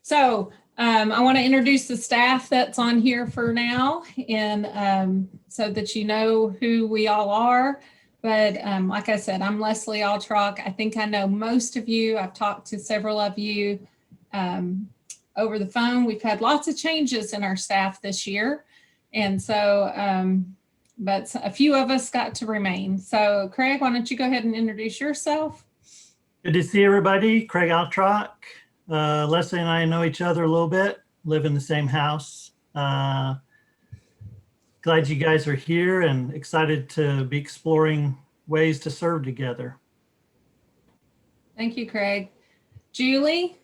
So I want to introduce the staff that's on here for now, and so that you know who we all are. But like I said, I'm Leslie Altrock. I think I know most of you. I've talked to several of you over the phone. We've had lots of changes in our staff this year. And so, but a few of us got to remain. So Craig, why don't you go ahead and introduce yourself? Good to see everybody. Craig Altrock. Leslie and I know each other a little bit, live in the same house. Glad you guys are here and excited to be exploring ways to serve together. Thank you, Craig. Julie?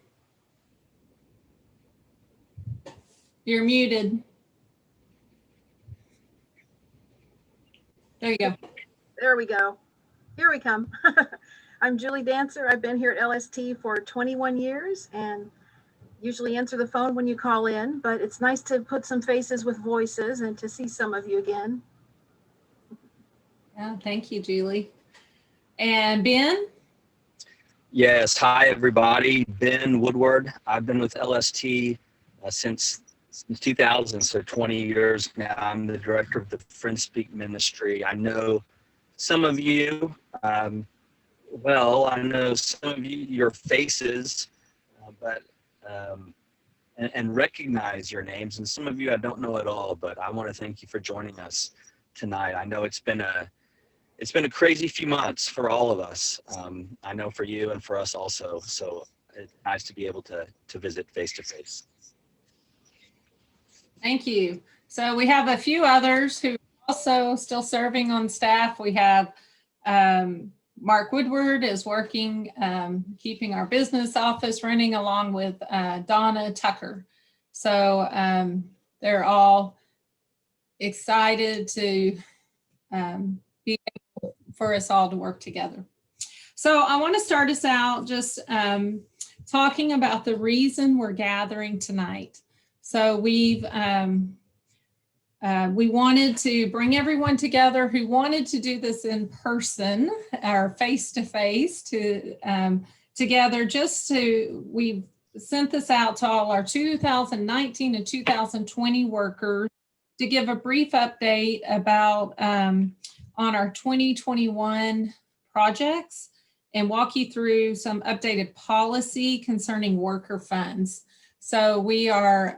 You're muted. There you go. There we go. Here we come. I'm Julie Dancer. I've been here at LST for 21 years and usually answer the phone when you call in, but it's nice to put some faces with voices and to see some of you again. Yeah, thank you, Julie. And Ben? Yes, hi everybody. Ben Woodward. I've been with LST since 2000, so 20 years now. I'm the director of the Friends Speak Ministry. I know some of you, well, I know some of you, your faces, and recognize your names, and some of you I don't know at all, but I want to thank you for joining us tonight. I know it's been a crazy few months for all of us. I know for you and for us also, so it's nice to be able to visit face to face. Thank you. So we have a few others who are also still serving on staff. We have Mark Woodward is working, keeping our business office running along with Donna Tucker. So they're all excited to be able for us all to work together. So I want to start us out just talking about the reason we're gathering tonight. So we wanted to bring everyone together who wanted to do this in person or face-to-face together. We've sent this out to all our 2019 and 2020 workers to give a brief update about on our 2021 projects and walk you through some updated policy concerning worker funds. So we are,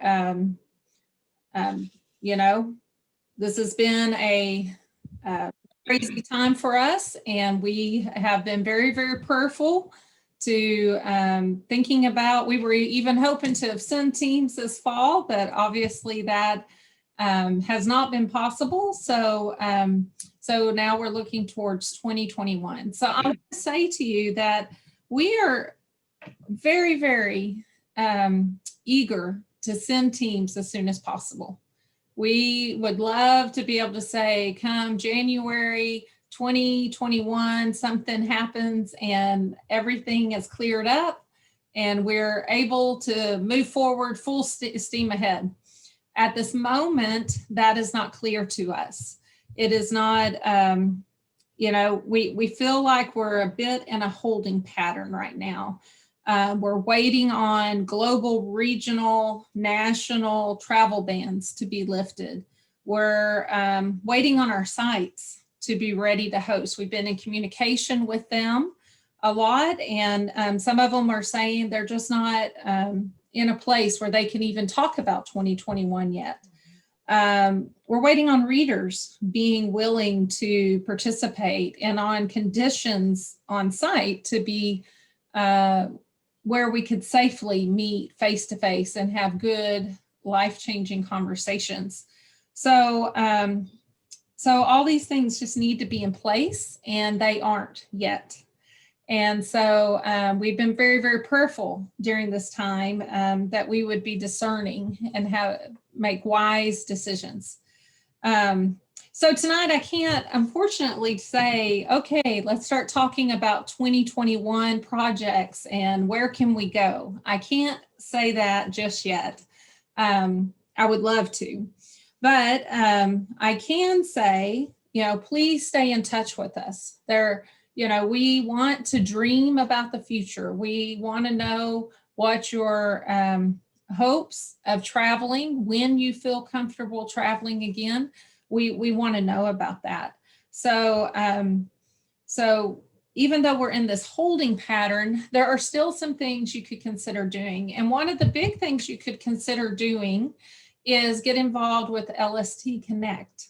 this has been a crazy time for us, and we have been very, very prayerful to thinking about, we were even hoping to have sent teams this fall, but obviously that has not been possible. So, so now we're looking towards 2021. So I'm going to say to you that we are very, very eager to send teams as soon as possible. We would love to be able to say, come January 2021, something happens and everything is cleared up and we're able to move forward full steam ahead. At this moment, that is not clear to us. It is not, we feel like we're a bit in a holding pattern right now. We're waiting on global, regional, national travel bans to be lifted. We're waiting on our sites to be ready to host. We've been in communication with them a lot, and some of them are saying they're just not in a place where they can even talk about 2021 yet. We're waiting on readers being willing to participate and on conditions on site to be where we could safely meet face-to-face and have good life-changing conversations. So, so all these things just need to be in place, and they aren't yet. And so we've been very, very prayerful during this time that we would be discerning and make wise decisions. So tonight I can't, unfortunately, say, okay, let's start talking about 2021 projects and where can we go? I can't say that just yet. I would love to, but I can say, please stay in touch with us. We want to dream about the future. We want to know what your hopes of traveling, when you feel comfortable traveling again, we want to know about that. So, so even though we're in this holding pattern, there are still some things you could consider doing. And one of the big things you could consider doing is get involved with LST Connect.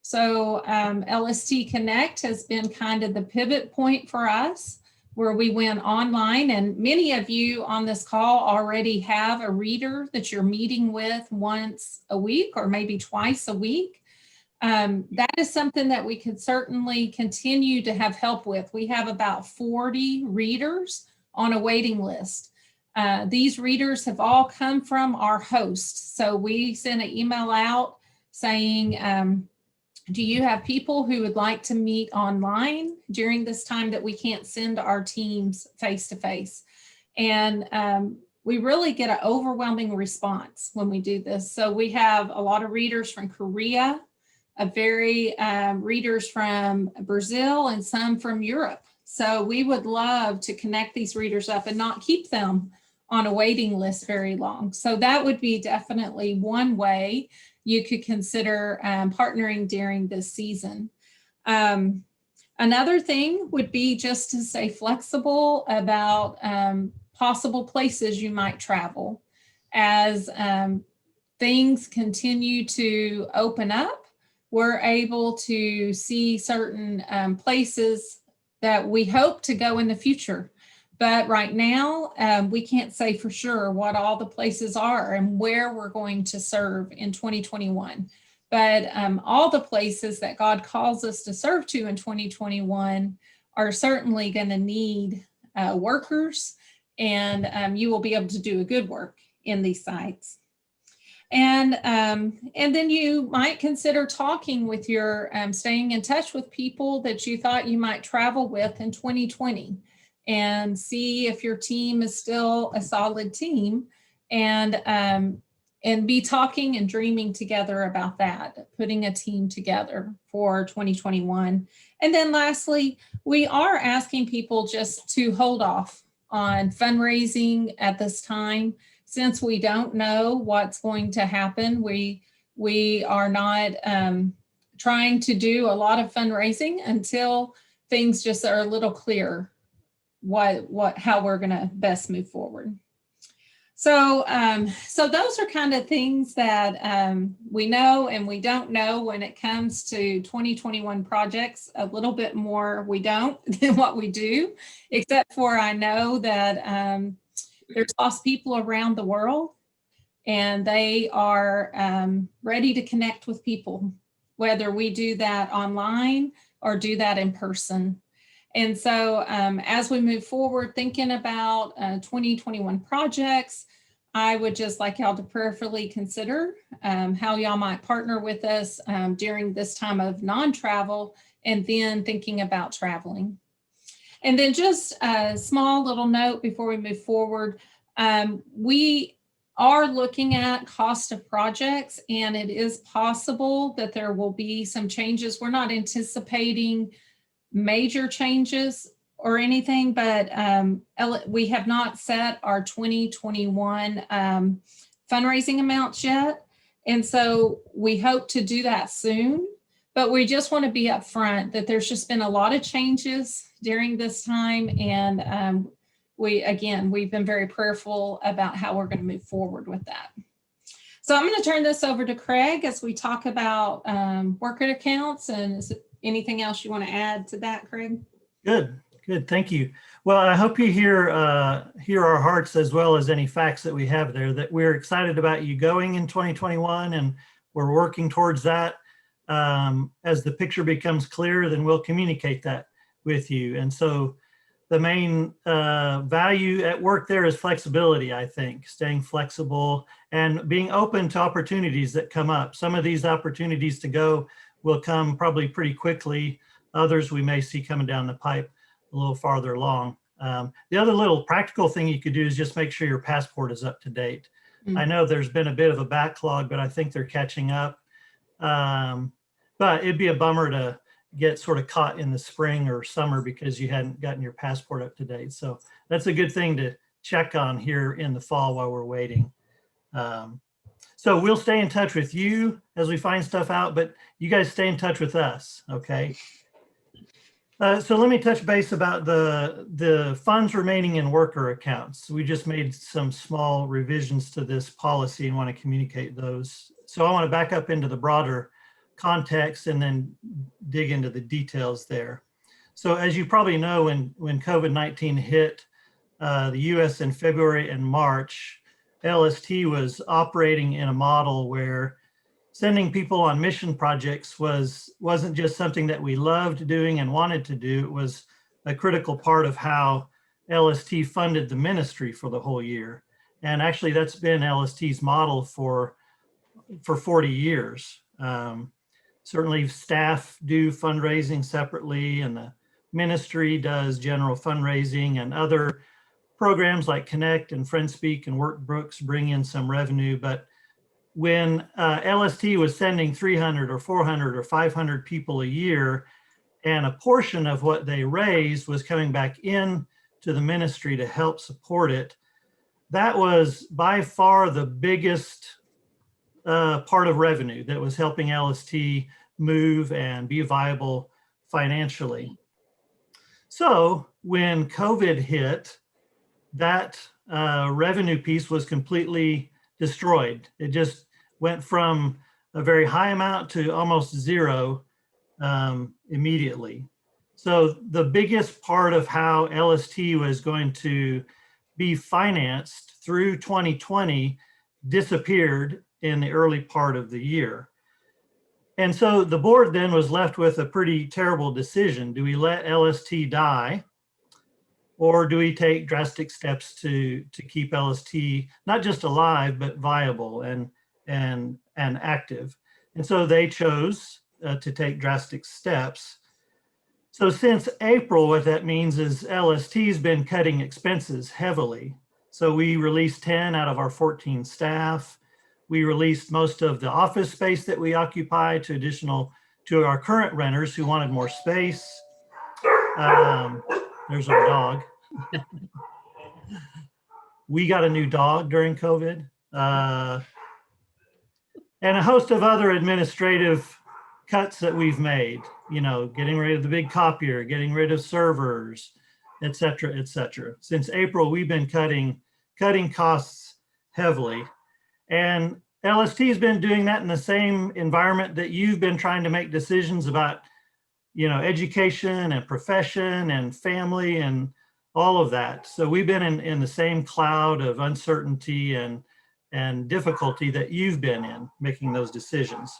So LST Connect has been kind of the pivot point for us, where we went online, and many of you on this call already have a reader that you're meeting with once a week or maybe twice a week. That is something that we could certainly continue to have help with. We have about 40 readers on a waiting list. These readers have all come from our hosts. So we sent an email out saying, do you have people who would like to meet online during this time that we can't send our teams face to face? And we really get an overwhelming response when we do this. So we have a lot of readers from Korea, readers from Brazil, and some from Europe. So we would love to connect these readers up and not keep them on a waiting list very long. So that would be definitely one way you could consider partnering during this season. Another thing would be just to stay flexible about possible places you might travel. As things continue to open up, we're able to see certain places that we hope to go in the future. But right now, we can't say for sure what all the places are and where we're going to serve in 2021. But all the places that God calls us to serve to in 2021 are certainly going to need workers, and you will be able to do a good work in these sites. And then you might consider talking with your, staying in touch with people that you thought you might travel with in 2020. And see if your team is still a solid team, and be talking and dreaming together about that, putting a team together for 2021. And then lastly, we are asking people just to hold off on fundraising at this time, since we don't know what's going to happen. We are not trying to do a lot of fundraising until things just are a little clearer how we're going to best move forward. So those are kind of things that we know and we don't know when it comes to 2021 projects. A little bit more we don't than what we do, except for I know that there's lost people around the world, and they are ready to connect with people, whether we do that online or do that in person. And so as we move forward, thinking about 2021 projects, I would just like y'all to prayerfully consider how y'all might partner with us during this time of non-travel, and then thinking about traveling. And then just a small little note before we move forward, we are looking at cost of projects, and it is possible that there will be some changes. We're not anticipating major changes or anything, but we have not set our 2021 fundraising amounts yet. And so we hope to do that soon, but we just want to be upfront that there's just been a lot of changes during this time. And we've been very prayerful about how we're going to move forward with that. So I'm going to turn this over to Craig as we talk about worker accounts. And is it anything else you want to add to that, Craig? Good. Thank you. Well, I hope you hear our hearts, as well as any facts that we have there, that we're excited about you going in 2021, and we're working towards that. As the picture becomes clear, then we'll communicate that with you. And so the main value at work there is flexibility, I think, staying flexible and being open to opportunities that come up. Some of these opportunities to go will come probably pretty quickly. Others we may see coming down the pipe a little farther along. The other little practical thing you could do is just make sure your passport is up to date. I know there's been a bit of a backlog, but I think they're catching up. But it'd be a bummer to get sort of caught in the spring or summer because you hadn't gotten your passport up to date. So that's a good thing to check on here in the fall while we're waiting. So we'll stay in touch with you as we find stuff out, but you guys stay in touch with us, okay? So let me touch base about the funds remaining in worker accounts. We just made some small revisions to this policy and want to communicate those. So I want to back up into the broader context and then dig into the details there. So as you probably know, when COVID-19 hit the US in February and March, LST was operating in a model where sending people on mission projects wasn't just something that we loved doing and wanted to do. It was a critical part of how LST funded the ministry for the whole year. And actually that's been LST's model for 40 years. Certainly staff do fundraising separately, and the ministry does general fundraising, and other programs like Connect and FriendSpeak and Workbooks bring in some revenue. But when LST was sending 300 or 400 or 500 people a year, and a portion of what they raised was coming back in to the ministry to help support it, that was by far the biggest part of revenue that was helping LST move and be viable financially. So when COVID hit, that revenue piece was completely destroyed. It just went from a very high amount to almost zero immediately. So the biggest part of how LST was going to be financed through 2020 disappeared in the early part of the year. And so the board then was left with a pretty terrible decision. Do we let LST die, or do we take drastic steps to keep LST not just alive, but viable and active? And so they chose to take drastic steps. So since April, what that means is LST's been cutting expenses heavily. So we released 10 out of our 14 staff. We released most of the office space that we occupy to our current renters who wanted more space. There's our dog. We got a new dog during COVID. And a host of other administrative cuts that we've made, getting rid of the big copier, getting rid of servers, et cetera, et cetera. Since April, we've been cutting costs heavily. And LST has been doing that in the same environment that you've been trying to make decisions about, education and profession and family and all of that. So we've been in the same cloud of uncertainty and difficulty that you've been in making those decisions.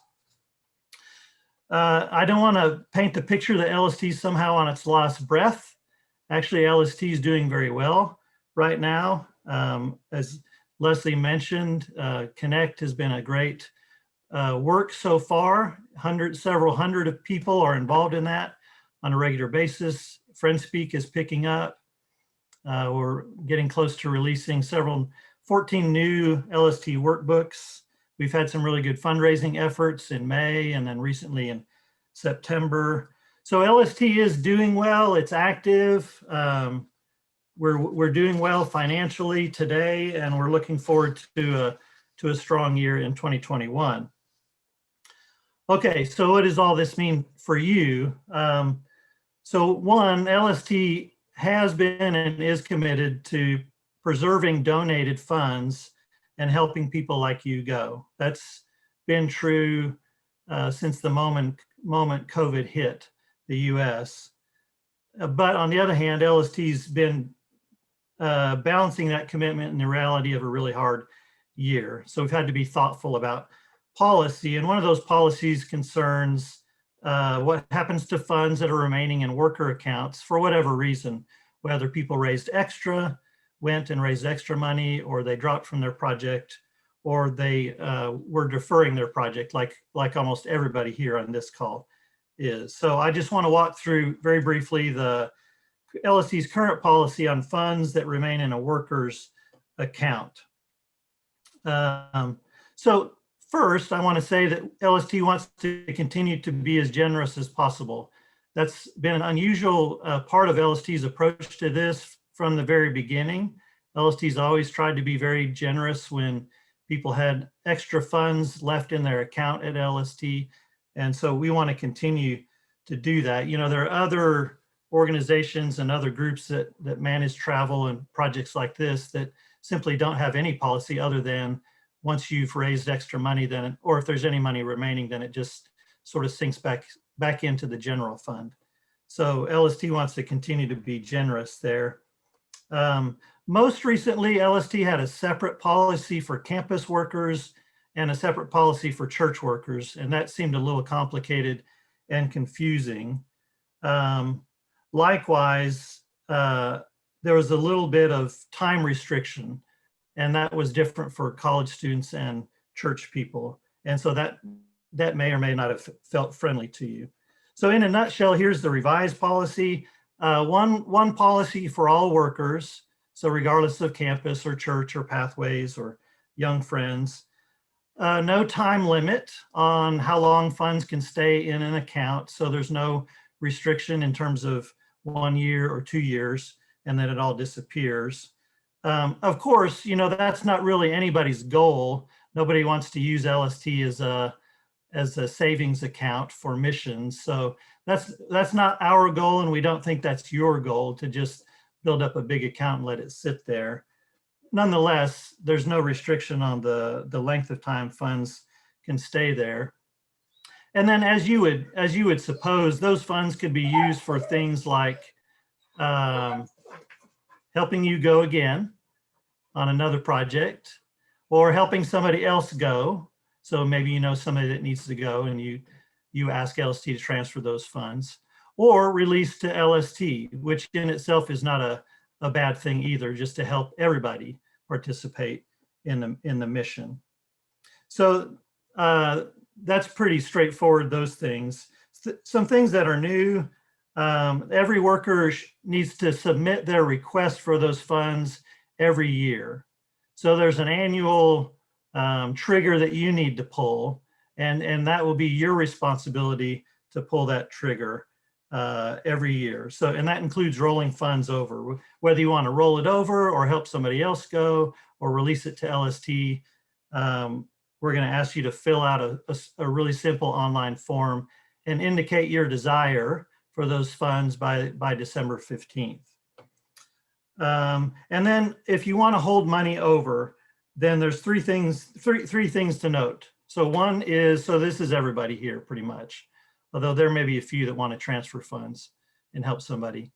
I don't want to paint the picture that LST is somehow on its last breath. Actually, LST is doing very well right now. As Leslie mentioned, Connect has been a great work so far. Several hundred of people are involved in that on a regular basis. FriendSpeak is picking up. We're getting close to releasing 14 new LST workbooks. We've had some really good fundraising efforts in May and then recently in September. So LST is doing well, it's active. We're doing well financially today, and we're looking forward to a strong year in 2021. Okay, so what does all this mean for you? So one, LST has been and is committed to preserving donated funds and helping people like you go. That's been true since the moment COVID hit the US. But on the other hand, LST's been balancing that commitment and the reality of a really hard year. So we've had to be thoughtful about policy. And one of those policies concerns what happens to funds that are remaining in worker accounts for whatever reason, whether people went and raised extra money, or they dropped from their project, or they were deferring their project like almost everybody here on this call is. So I just want to walk through very briefly the LST's current policy on funds that remain in a worker's account. So first, I want to say that LST wants to continue to be as generous as possible. That's been an unusual part of LST's approach to this from the very beginning. LST's always tried to be very generous when people had extra funds left in their account at LST. And so we want to continue to do that. You know, there are other organizations and other groups that manage travel and projects like this that simply don't have any policy other than once you've raised extra money, then, or if there's any money remaining, then it just sort of sinks back into the general fund. So LST wants to continue to be generous there. Most recently, LST had a separate policy for campus workers and a separate policy for church workers, and that seemed a little complicated and confusing. Likewise, there was a little bit of time restriction, and that was different for college students and church people. And so that may or may not have felt friendly to you. So in a nutshell, here's the revised policy. One policy for all workers. So regardless of campus or church or pathways or young friends. No time limit on how long funds can stay in an account. So there's no restriction in terms of 1 year or 2 years, and then it all disappears. Of course, you know, that's not really anybody's goal. Nobody wants to use LST as a savings account for missions. So that's not our goal, and we don't think that's your goal to just build up a big account and let it sit there. Nonetheless, there's no restriction on the length of time funds can stay there. And then as you would suppose, those funds could be used for things like helping you go again on another project, or helping somebody else go. So maybe you know somebody that needs to go and you ask LST to transfer those funds, or release to LST, which in itself is not a bad thing either, just to help everybody participate in the mission. So that's pretty straightforward, those things. Some things that are new, every worker needs to submit their request for those funds every year. So there's an annual trigger that you need to pull, and that will be your responsibility to pull that trigger every year. So, and that includes rolling funds over, whether you want to roll it over or help somebody else go or release it to LST. We're going to ask you to fill out a really simple online form and indicate your desire for those funds by December 15th. And then if you want to hold money over, then there's three things to note. So one is, so this is everybody here pretty much, although there may be a few that want to transfer funds and help somebody.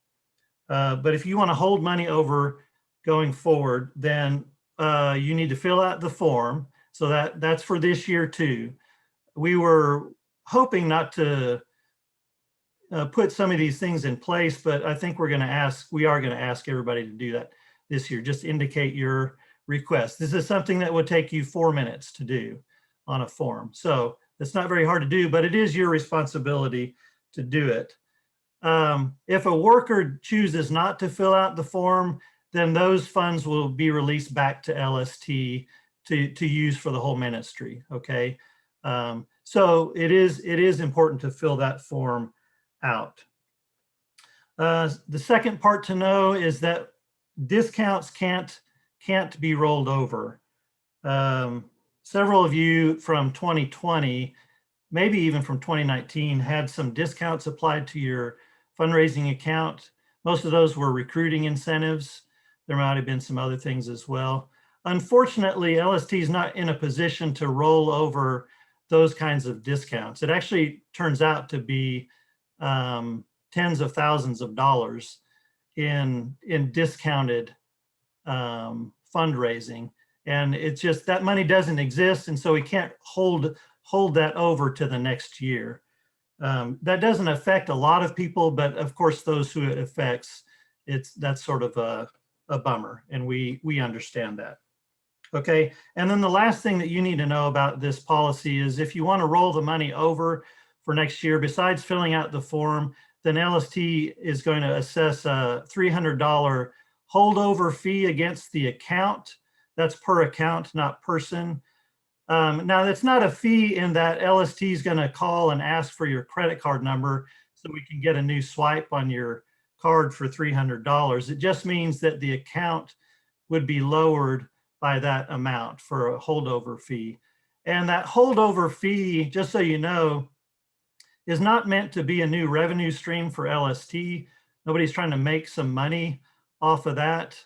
But if you want to hold money over going forward, then you need to fill out the form. So that's for this year too. We were hoping not to put some of these things in place, but I think we are going to ask everybody to do that this year. Just indicate your request. This is something that would take you 4 minutes to do on a form. So it's not very hard to do, but it is your responsibility to do it. If a worker chooses not to fill out the form, then those funds will be released back to LST to use for the whole ministry, okay? So it is important to fill that form out. The second part to know is that discounts can't be rolled over. Several of you from 2020, maybe even from 2019, had some discounts applied to your fundraising account. Most of those were recruiting incentives. There might have been some other things as well. Unfortunately, LST is not in a position to roll over those kinds of discounts. It actually turns out to be tens of thousands of dollars in discounted fundraising. And it's just that money doesn't exist, and so we can't hold that over to the next year. That doesn't affect a lot of people, but of course those who it affects, that's sort of a bummer, and we understand that. Okay, and then the last thing that you need to know about this policy is if you want to roll the money over for next year, besides filling out the form, then LST is going to assess a $300 holdover fee against the account. That's per account, not person. Now, that's not a fee in that LST is going to call and ask for your credit card number so we can get a new swipe on your card for $300. It just means that the account would be lowered by that amount for a holdover fee. And that holdover fee, just so you know, is not meant to be a new revenue stream for LST. Nobody's trying to make some money off of that.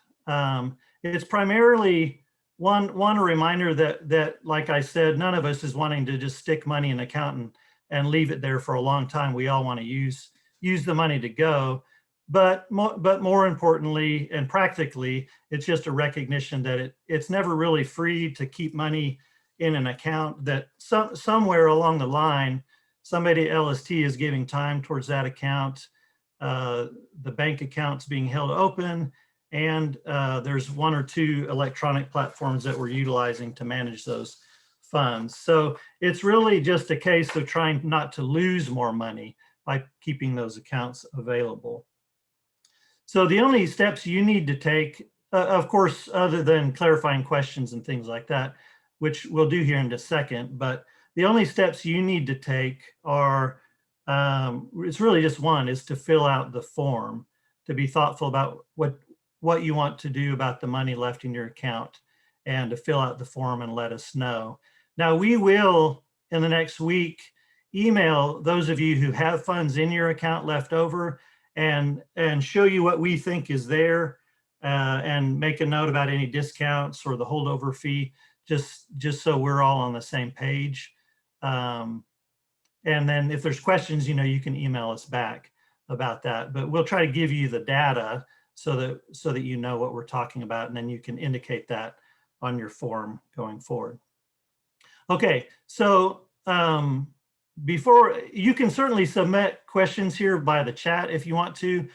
It's primarily a reminder that, like I said, none of us is wanting to just stick money in an account and leave it there for a long time. We all want to use the money to go. But more importantly and practically, it's just a recognition that it's never really free to keep money in an account, that somewhere along the line, somebody at LST is giving time towards that account. The bank account's being held open, and there's 1 or 2 electronic platforms that we're utilizing to manage those funds. So it's really just a case of trying not to lose more money by keeping those accounts available. So the only steps you need to take, of course, other than clarifying questions and things like that, which we'll do here in a second, but the only steps you need to take are, it's really just one, is to fill out the form, to be thoughtful about what you want to do about the money left in your account, and to fill out the form and let us know. Now, we will, in the next week, email those of you who have funds in your account left over and show you what we think is there, and make a note about any discounts or the holdover fee, just so we're all on the same page. And then if there's questions, you can email us back about that. But we'll try to give you the data so that you know what we're talking about, and then you can indicate that on your form going forward. Okay, so before, you can certainly submit questions here by the chat if you want to.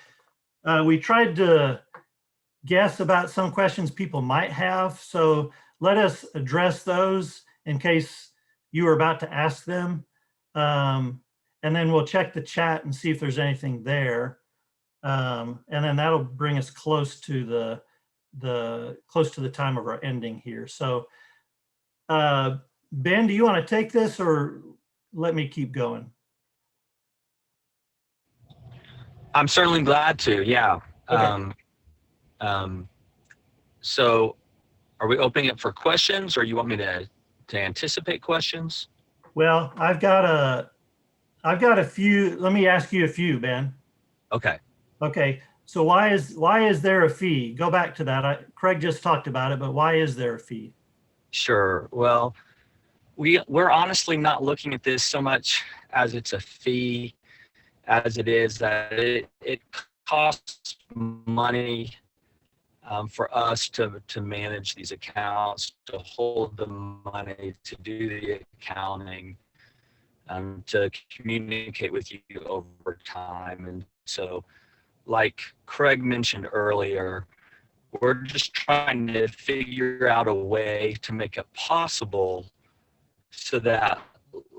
We tried to guess about some questions people might have, so let us address those in case you were about to ask them. And then we'll check the chat and see if there's anything there. And then that'll bring us close to the time of our ending here. So Ben, do you want to take this, or let me keep going? I'm certainly glad to, yeah. Okay. So are we opening it for questions, or you want me to anticipate questions? Well, I've got a few. Let me ask you a few, Ben. Okay. Okay. So why is there a fee? Go back to that. Craig just talked about it, but why is there a fee? Sure. Well, we're honestly not looking at this so much as it's a fee as it is that it costs money for us to manage these accounts, to hold the money, to do the accounting, to communicate with you over time. And so, like Craig mentioned earlier, we're just trying to figure out a way to make it possible so that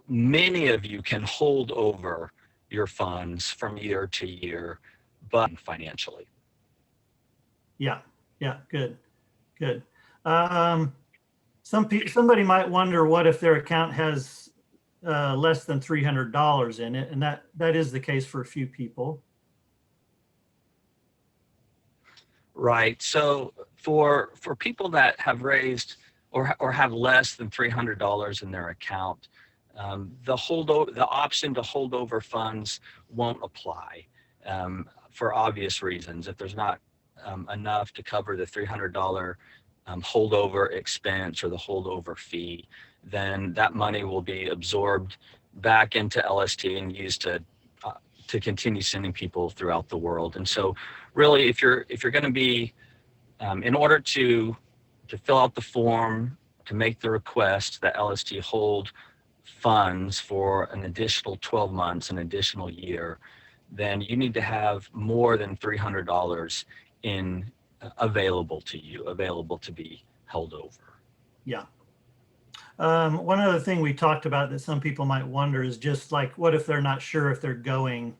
many of you can hold over your funds from year to year, but financially. Yeah, good. Somebody might wonder, what if their account has less than $300 in it, and that is the case for a few people. Right. So for people that have raised or have less than $300 in their account, the option to hold over funds won't apply for obvious reasons. If there's not enough to cover the $300 holdover expense or the holdover fee, then that money will be absorbed back into LST and used to continue sending people throughout the world. And so really, if you're going to be, in order to fill out the form, to make the request that LST hold funds for an additional 12 months, an additional year, then you need to have more than $300 available to you, available to be held over. Yeah. One other thing we talked about that some people might wonder is just like, what if they're not sure if they're going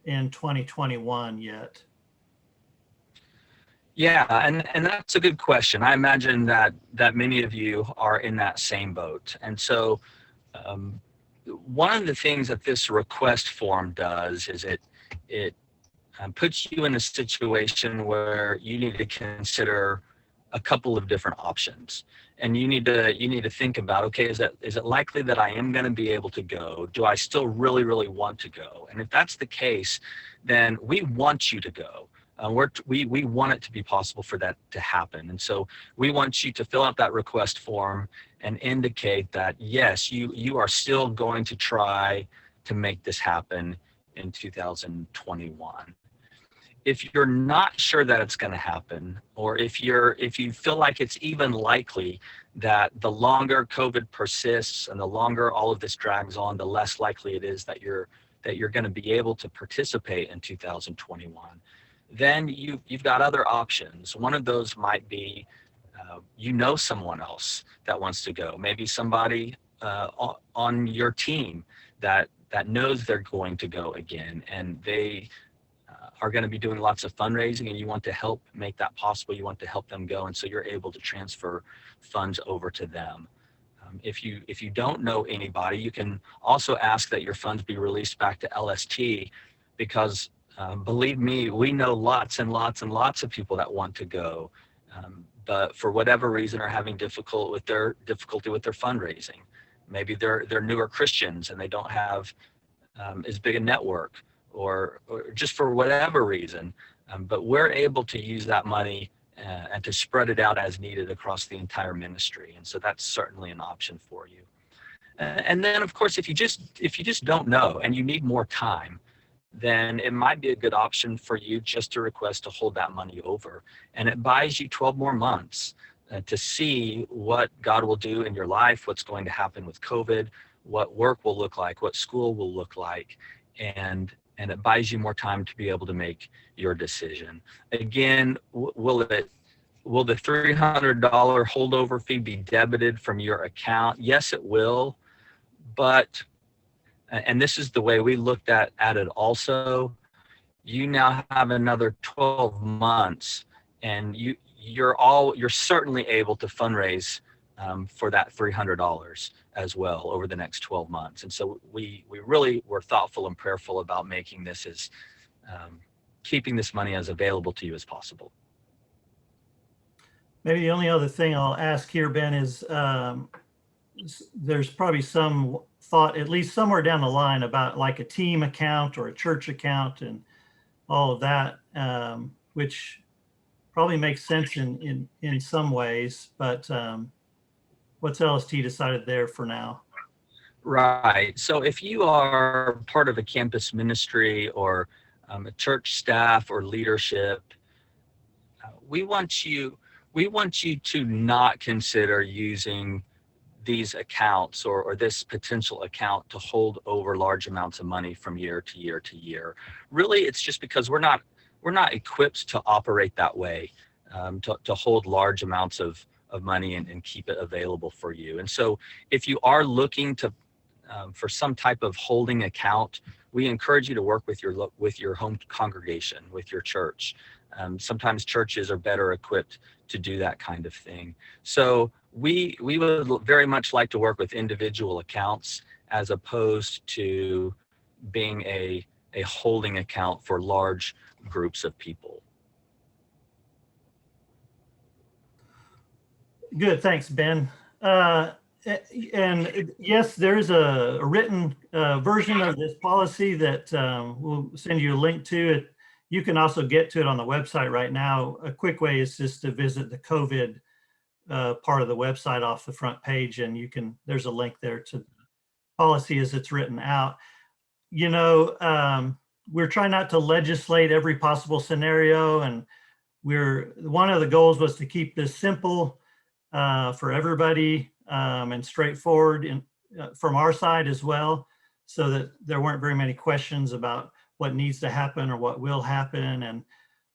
in 2021 yet? Yeah, and that's a good question. I imagine that many of you are in that same boat. And so one of the things that this request form does is it puts you in a situation where you need to consider a couple of different options. And you need to think about, okay, is it likely that I am going to be able to go? Do I still really, really want to go? And if that's the case, then we want you to go. We want it to be possible for that to happen. And so we want you to fill out that request form and indicate that, yes, you are still going to try to make this happen in 2021. If you're not sure that it's going to happen, or if you feel like it's even likely that the longer COVID persists and the longer all of this drags on, the less likely it is that you're going to be able to participate in 2021, then you've got other options. One of those might be someone else that wants to go, maybe somebody on your team that knows they're going to go again, and they are going to be doing lots of fundraising, and you want to help make that possible. You want to help them go, and so you're able to transfer funds over to them. If you don't know anybody, you can also ask that your funds be released back to LST, because believe me, we know lots and lots and lots of people that want to go, but for whatever reason are having difficulty with their fundraising. Maybe they're newer Christians and they don't have as big a network, or just for whatever reason, but we're able to use that money and to spread it out as needed across the entire ministry. And so that's certainly an option for you. And then, of course, if you just don't know and you need more time, then it might be a good option for you just to request to hold that money over. And it buys you 12 more months to see what God will do in your life, what's going to happen with COVID, what work will look like, what school will look like, and it buys you more time to be able to make your decision. Again, will the $300 holdover fee be debited from your account? Yes, it will, but, and this is the way we looked at it also, you now have another 12 months, and you're certainly able to fundraise for that $300 as well over the next 12 months. And so we really were thoughtful and prayerful about making this as keeping this money as available to you as possible. Maybe the only other thing I'll ask here, Ben, is there's probably some thought, at least somewhere down the line, about like a team account or a church account and all of that, which probably makes sense in some ways, but what's LST decided there for now? Right. So if you are part of a campus ministry or a church staff or leadership, we want you to not consider using these accounts or this potential account to hold over large amounts of money from year to year to year. Really, it's just because we're not equipped to operate that way, to hold large amounts of money and keep it available for you. And so if you are looking to for some type of holding account, we encourage you to work with your home congregation, with your church. Sometimes churches are better equipped to do that kind of thing. So we would very much like to work with individual accounts as opposed to being a holding account for large groups of people. Good, thanks, Ben. And yes, there is a written version of this policy that we'll send you a link to. It. You can also get to it on the website right now. A quick way is just to visit the COVID part of the website off the front page, and there's a link there to the policy as it's written out. You know, we're trying not to legislate every possible scenario, and one of the goals was to keep this simple for everybody and straightforward from our side as well, so that there weren't very many questions about what needs to happen or what will happen. And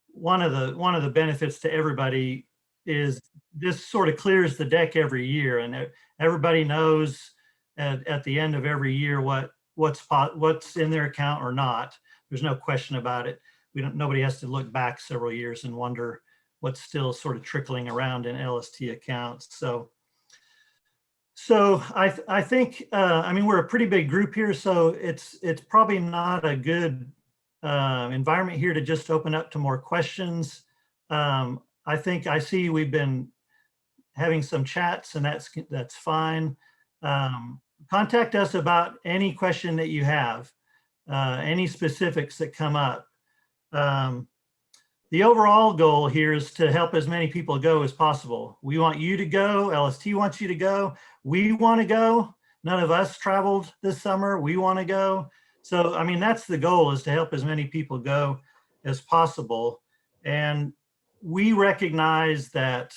one of the benefits to everybody is this sort of clears the deck every year, and everybody knows at the end of every year what's in their account or not. There's no question about it. Nobody has to look back several years and wonder what's still sort of trickling around in LST accounts. So I think, I mean, we're a pretty big group here, so it's probably not a good environment here to just open up to more questions. I think I see we've been having some chats, and that's fine. Contact us about any question that you have, any specifics that come up. The overall goal here is to help as many people go as possible. We want you to go. LST wants you to go. We want to go. None of us traveled this summer. We want to go. So, I mean, that's the goal, is to help as many people go as possible. And we recognize that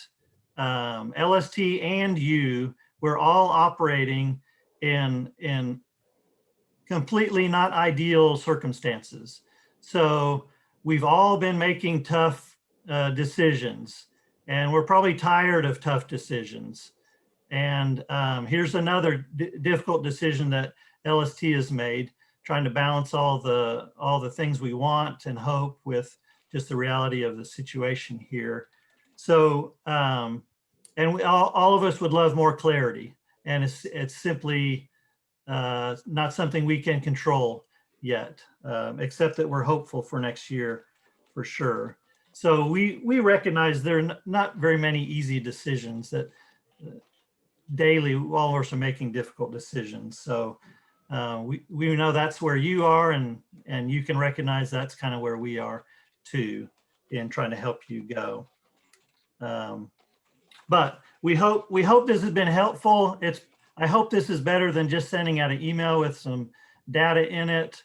LST and you, we're all operating in completely not ideal circumstances. So we've all been making tough decisions, and we're probably tired of tough decisions. And here's another difficult decision that LST has made, trying to balance all the things we want and hope with just the reality of the situation here. So, and all of us would love more clarity, and it's simply not something we can control yet, except that we're hopeful for next year for sure. So we recognize there are not very many easy decisions, that daily all of us are making difficult decisions. So we know that's where you are, and you can recognize that's kind of where we are too, in trying to help you go. But we hope this has been helpful. I hope this is better than just sending out an email with some data in it.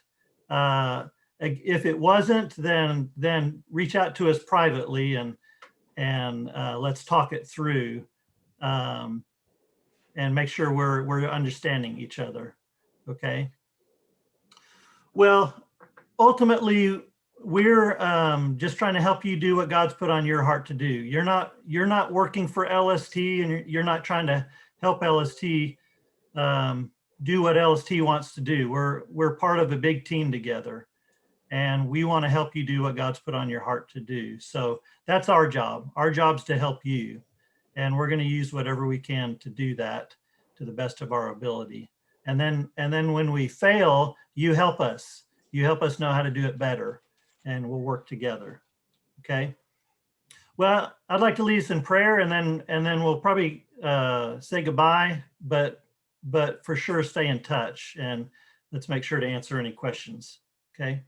If it wasn't, then reach out to us privately, and let's talk it through, and make sure we're understanding each other. Okay. Well, ultimately, we're just trying to help you do what God's put on your heart to do. You're not working for LST, and you're not trying to help LST do what LST wants to do. We're part of a big team together, and we want to help you do what God's put on your heart to do. So that's our job. Our job's to help you, and we're going to use whatever we can to do that to the best of our ability. And then when we fail, you help us. You help us know how to do it better, and we'll work together. Okay. Well, I'd like to lead us in prayer, and then we'll probably say goodbye, but for sure stay in touch, and let's make sure to answer any questions. Okay.